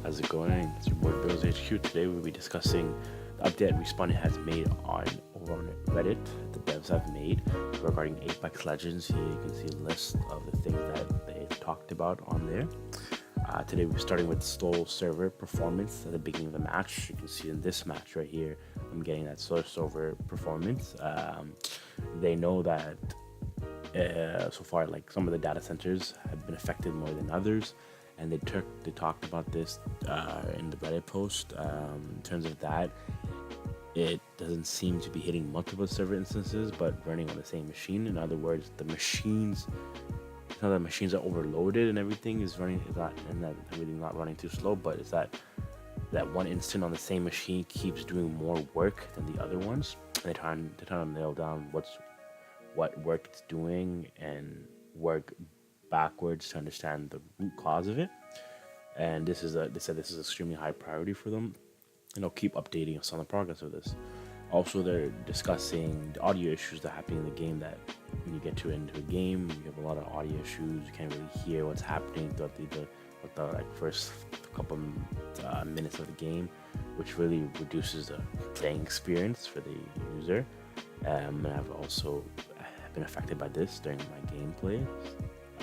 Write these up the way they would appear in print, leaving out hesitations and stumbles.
How's it going? It's your boy Bills HQ. Today we'll be discussing the update Respawn has made on over on Reddit. The devs have made regarding Apex Legends. Here you can see a list of the things that they talked about on there. Today we're starting with slow server performance at the beginning of the match. You can see in this match right here, I'm getting that slow server performance. They know that so far, like some of the data centers have been affected more than others, and they talked about this in the Reddit post. In terms of that, it doesn't seem to be hitting multiple server instances, but running on the same machine. In other words, the machines, it's not that machines are overloaded and everything is running, is not, and that everything's not running too slow, but it's that one instant on the same machine keeps doing more work than the other ones. And they're trying to nail down what work it's doing and work backwards to understand the root cause of it. And they said this is extremely high priority for them, and they'll keep updating us on the progress of this. Also, they're discussing the audio issues that happen in the game. That when you get into a game, you have a lot of audio issues. You can't really hear what's happening throughout the like first couple minutes of the game, which really reduces the playing experience for the user. And I've also been affected by this during my gameplay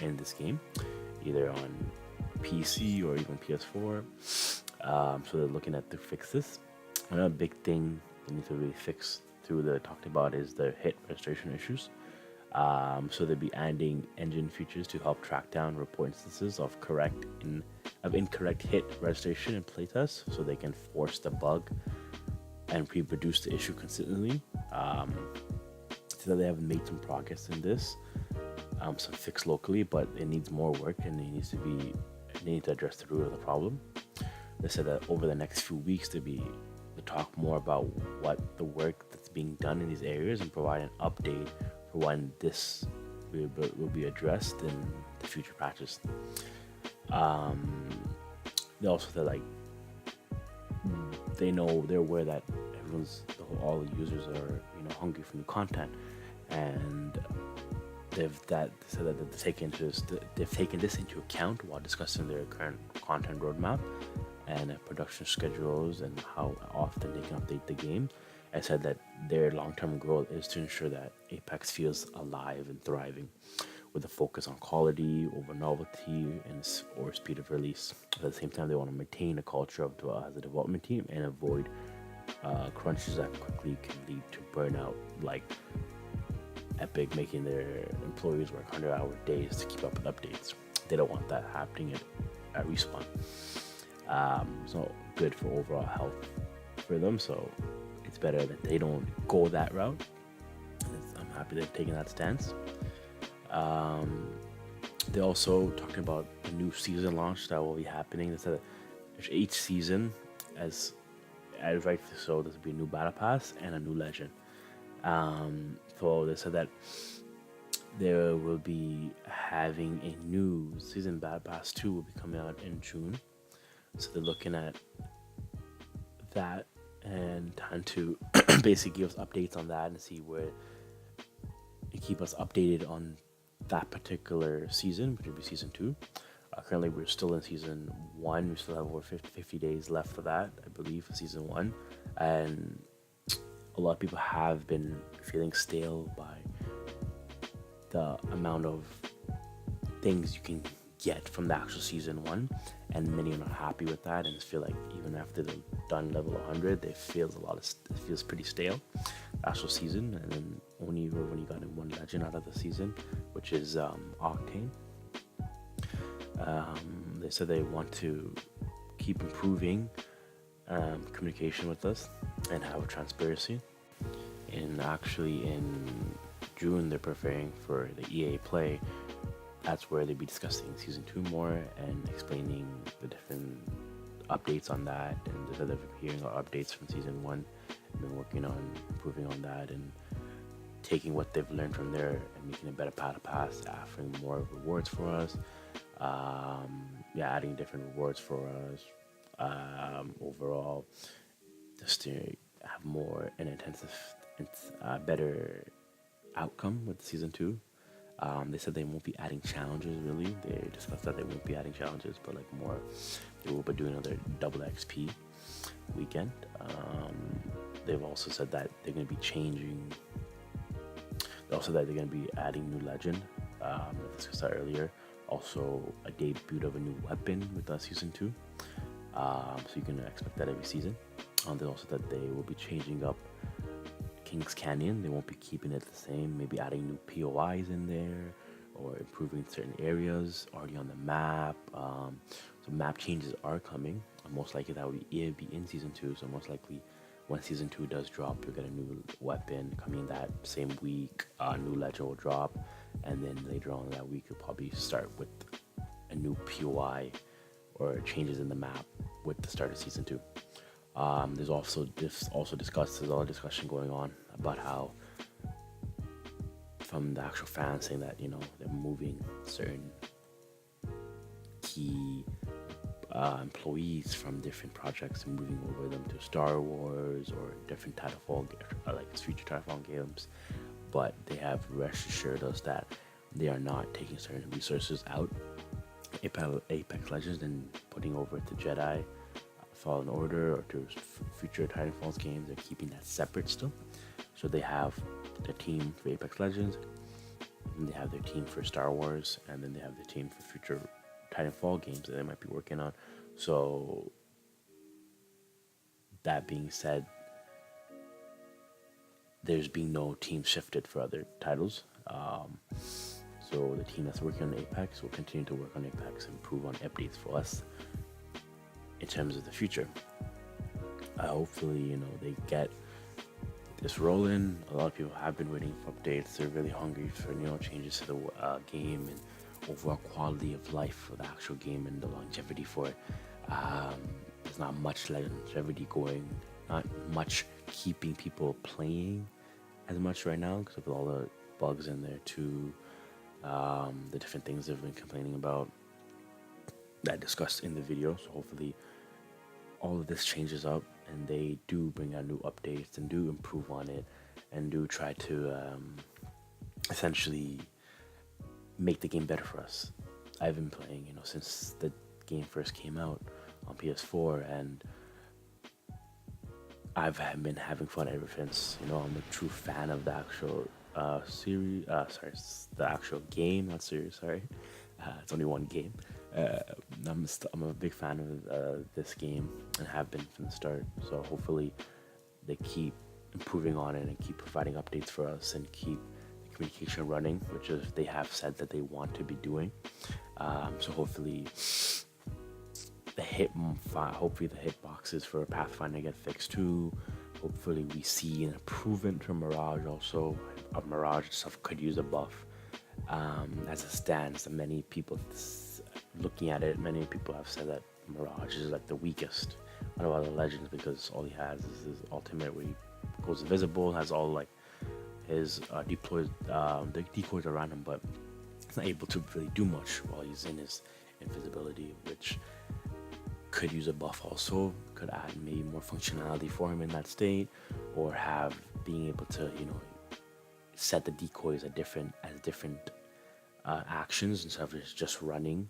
in this game, either on PC or even PS4. So they're looking at to fix this. Another big thing they need to really fix through the talked about is the hit registration issues. So they'll be adding engine features to help track down report instances of incorrect hit registration in playtests, so they can force the bug and reproduce the issue consistently. So they have made some progress in this, some fix locally, but it needs more work and they need to address the root of the problem. They said that over the next few weeks to talk more about what the work that's being done in these areas and provide an update for when this will be addressed in the future patches. They also said like they're aware that all the users are hungry for new content, and they've taken this into account while discussing their current content roadmap and production schedules and how often they can update the game. I said that their long-term goal is to ensure that Apex feels alive and thriving, with a focus on quality over novelty or speed of release. At the same time, they want to maintain a culture as a development team and avoid crunches that quickly can lead to burnout, like Epic making their employees work 100-hour days to keep up with updates. They don't want that happening at Respawn. So good for overall health for them. So it's better that they don't go that route. I'm happy they've taken that stance. They also talking about the new season launch that will be happening. They said that each season, as rightfully so, there's be a new battle pass and a new legend. So they said that there will be having a new season battle pass 2 will be coming out in June. So they're looking at that and trying to basically give us updates on that and see where and keep us updated on that particular season, which would be season 2. Currently, we're still in season 1. We still have over 50 days left for that, I believe, for season 1. And a lot of people have been feeling stale by the amount of things you can get from the actual season 1, and many are not happy with that and feel like even after they're done level 100, it feels pretty stale, the actual season. And then only when you got in one legend out of the season, which is Octane. They said they want to keep improving communication with us and have transparency. And actually in June, they're preparing for the EA Play. That's where they'll be discussing season 2 more and explaining the different updates on that. And they're hearing our updates from season 1 and been working on improving on that and taking what they've learned from there and making a better battle pass, offering more rewards for us. Adding different rewards for us. Overall, just to have more an intensive, better outcome with season 2. They said they won't be adding challenges really. They discussed that they won't be adding challenges, but like more, they will be doing another double XP weekend. They've also said that they're going to be changing. Also, that they're going to be adding new legend. I discussed that earlier. Also, a debut of a new weapon with season 2. So you can expect that every season. They also that they will be changing up Kings Canyon. They won't be keeping it the same. Maybe adding new POIs in there or improving certain areas already on the map. So map changes are coming. Most likely that will be in season 2. So most likely when season 2 does drop, you'll get a new weapon coming that same week. New legend will drop, and then later on that week you'll probably start with a new POI or changes in the map with the start of season 2. There's also there's all a discussion going on about how from the actual fans saying that they're moving certain key employees from different projects and moving over them to Star Wars or different Titanfall, like future Titanfall games. But they have rest assured us that they are not taking certain resources out Apex Legends and putting over to Jedi Fallen Order or to future Titanfall games. They're keeping that separate still. So they have their team for Apex Legends, and they have their team for Star Wars, and then they have their team for future Titanfall games that they might be working on. So that being said, there's been no team shifted for other titles. So the team that's working on Apex will continue to work on Apex and improve on updates for us in terms of the future. Hopefully, they get this rolling. A lot of people have been waiting for updates. They're really hungry for changes to the game and overall quality of life for the actual game and the longevity for it. There's not much longevity going, not much keeping people playing as much right now because of all the bugs in there too. The different things they've been complaining about that I discussed in the video. So hopefully all of this changes up and they do bring out new updates and do improve on it and do try to essentially make the game better for us. I've been playing, since the game first came out on PS4, and I've been having fun ever since. I'm a true fan of the actual series. The actual game, not series. Sorry, it's only one game. I'm a big fan of this game and have been from the start. So hopefully they keep improving on it and keep providing updates for us and keep the communication running, which is they have said that they want to be doing. So hopefully the hitboxes for Pathfinder get fixed too. Hopefully we see an improvement from Mirage also. Mirage itself could use a buff. As it stands, many people looking at it, many people have said that Mirage is like the weakest out of all the legends because all he has is his ultimate where he goes invisible, has all like his the decoys around him, but he's not able to really do much while he's in his invisibility, which could use a buff also, could add maybe more functionality for him in that state, or have being able to set the decoys as different actions instead of just running.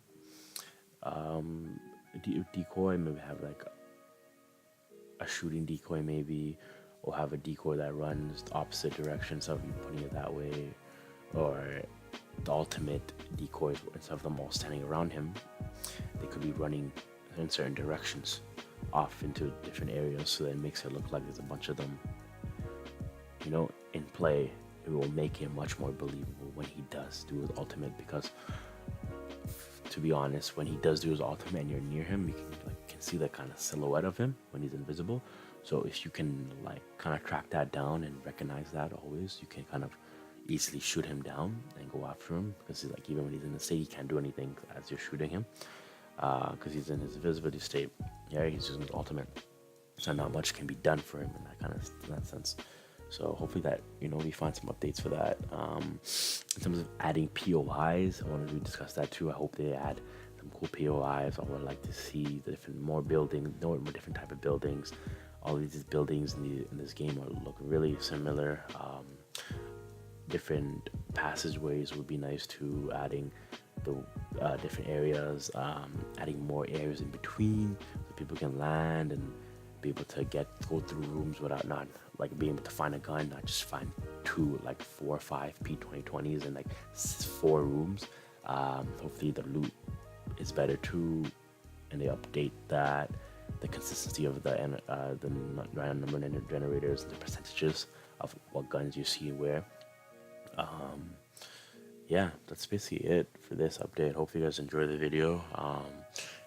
Decoy maybe have like a shooting decoy maybe, or have a decoy that runs the opposite direction, so you're putting it that way, or the ultimate decoys instead of them all standing around him, they could be running in certain directions off into different areas, so that it makes it look like there's a bunch of them in play. It will make him much more believable when he does do his ultimate, because to be honest, when he does do his ultimate and you're near him, you can see the kind of silhouette of him when he's invisible. So if you can kind of track that down and recognize that always, you can kind of easily shoot him down and go after him, because even when he's in the state, he can't do anything as you're shooting him, because he's in his invisibility state. Yeah, he's using his ultimate, so not much can be done for him in that sense. So hopefully that we find some updates for that. In terms of adding POIs, I wanted to discuss that too. I hope they add some cool POIs. I would like to see the more different type of buildings. All of these buildings in this game look really similar. different passageways would be nice too. Adding the different areas, adding more areas in between so people can land and be able to go through rooms without not like being able to find a gun, not just find two like 4 or 5 P2020s in like 4 rooms. Hopefully the loot is better too, and they update that the consistency of the random number generators and the percentages of what guns you see where. Yeah, that's basically it for this update. Hopefully you guys enjoyed the video.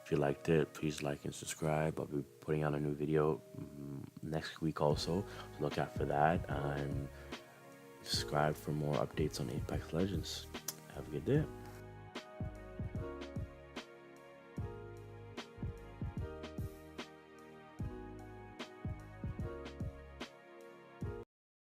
If you liked it, please like and subscribe. I'll be putting out a new video next week also, so look out for that, and subscribe for more updates on Apex Legends. Have a good day.